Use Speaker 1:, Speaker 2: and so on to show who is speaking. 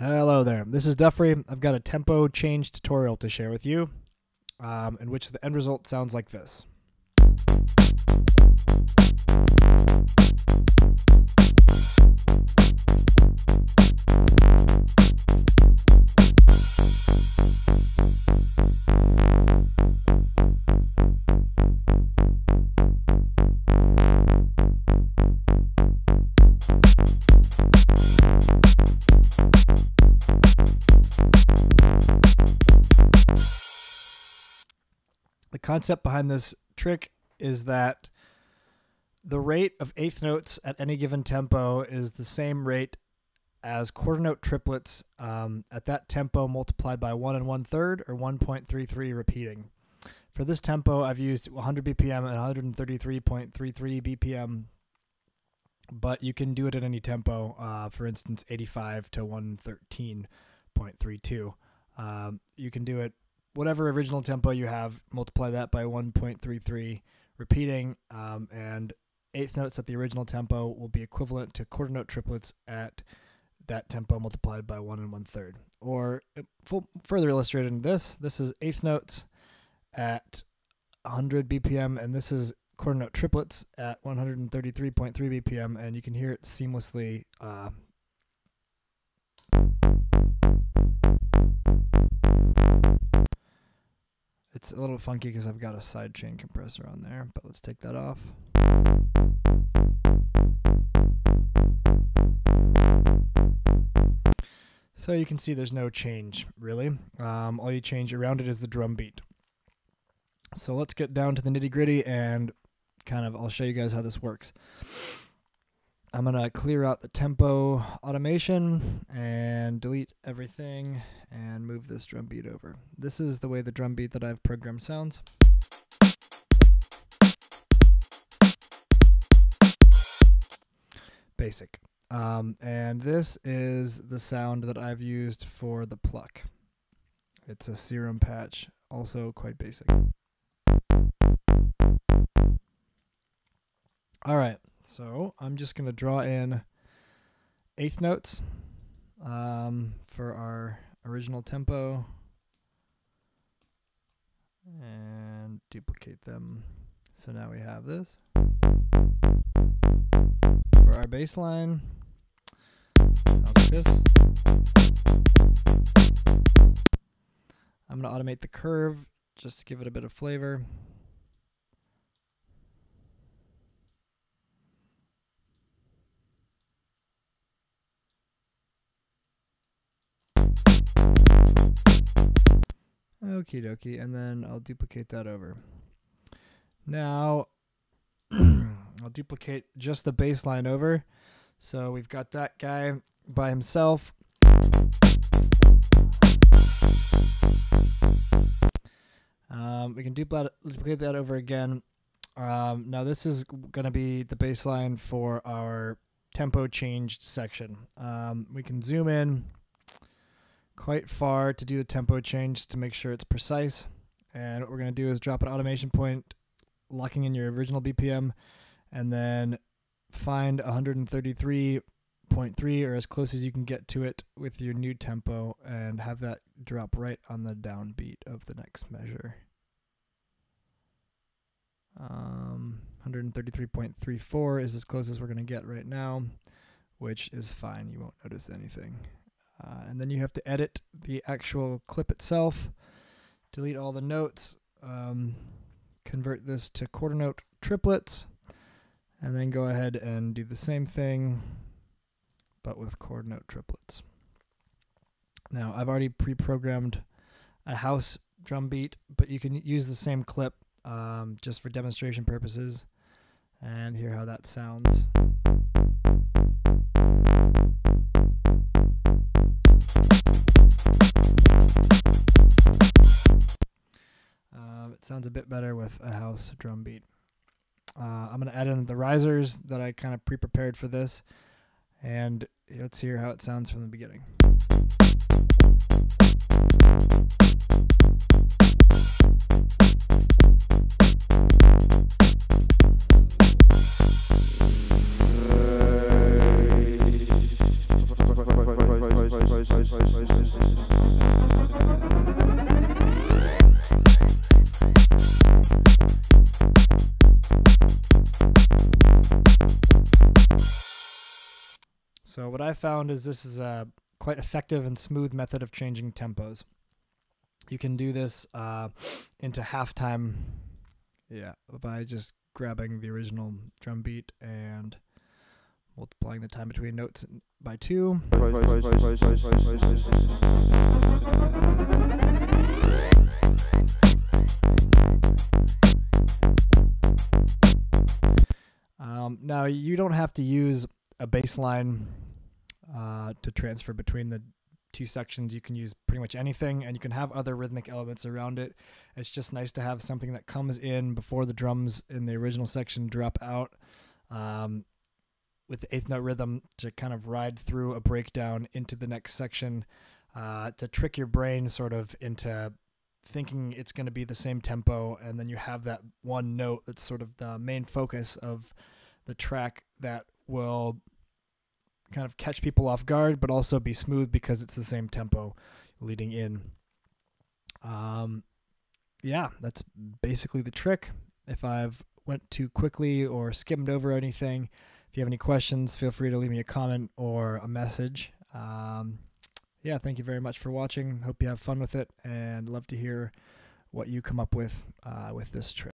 Speaker 1: Hello there, this is Duffrey. I've got a tempo change tutorial to share with you, in which the end result sounds like this. The concept behind this trick is that the rate of eighth notes at any given tempo is the same rate as quarter note triplets at that tempo multiplied by 1 1/3 or 1.33 repeating. For this tempo, I've used 100 BPM and 133.33 BPM, but you can do it at any tempo, for instance, 85 to 113.32. You can do it whatever original tempo you have, multiply that by 1.33 repeating, and eighth notes at the original tempo will be equivalent to quarter note triplets at that tempo multiplied by 1 1/3. Or further illustrated in this is eighth notes at 100 BPM, and this is quarter note triplets at 133.3 BPM, and you can hear it seamlessly. It's a little funky because I've got a sidechain compressor on there, but let's take that off. So you can see there's no change, really. All you change around it is the drum beat. So let's get down to the nitty-gritty and I'll show you guys how this works. I'm going to clear out the tempo automation and delete everything and move this drum beat over. This is the way the drum beat that I've programmed sounds. Basic. And this is the sound that I've used for the pluck. It's a serum patch, also quite basic. Alright, so I'm just going to draw in eighth notes for our original tempo and duplicate them. So now we have this. For our bass line, sounds like this. I'm going to automate the curve just to give it a bit of flavor. Okie dokie, and then I'll duplicate that over. Now, I'll duplicate just the bass line over. So we've got that guy by himself. We can duplicate that over again. Now this is going to be the bass line for our tempo changed section. We can zoom in quite far to do the tempo change to make sure it's precise. And what we're going to do is drop an automation point, locking in your original BPM, and then find 133.3 or as close as you can get to it with your new tempo, and have that drop right on the downbeat of the next measure. 133.34 is as close as we're going to get right now, which is fine. You won't notice anything. And then you have to edit the actual clip itself, delete all the notes, convert this to quarter note triplets, and then go ahead and do the same thing, but with quarter note triplets. Now, I've already pre-programmed a house drum beat, but you can use the same clip just for demonstration purposes, and hear how that sounds. It sounds a bit better with a house drum beat. I'm going to add in the risers that I kind of pre-prepared for this, and let's hear how it sounds from the beginning. So what I found is this is a quite effective and smooth method of changing tempos. You can do this into halftime, by just grabbing the original drum beat and multiplying the time between notes by 2. Now you don't have to use a bass line to transfer between the two sections. You can use pretty much anything, and you can have other rhythmic elements around it. It's just nice to have something that comes in before the drums in the original section drop out, with the 8th note rhythm to kind of ride through a breakdown into the next section, to trick your brain sort of into thinking it's going to be the same tempo, and then you have that one note that's sort of the main focus of the track that will kind of catch people off guard, but also be smooth because it's the same tempo leading in. Yeah, that's basically the trick. If I've went too quickly or skimmed over anything, if you have any questions, feel free to leave me a comment or a message. Yeah, thank you very much for watching. Hope you have fun with it, and love to hear what you come up with this trick.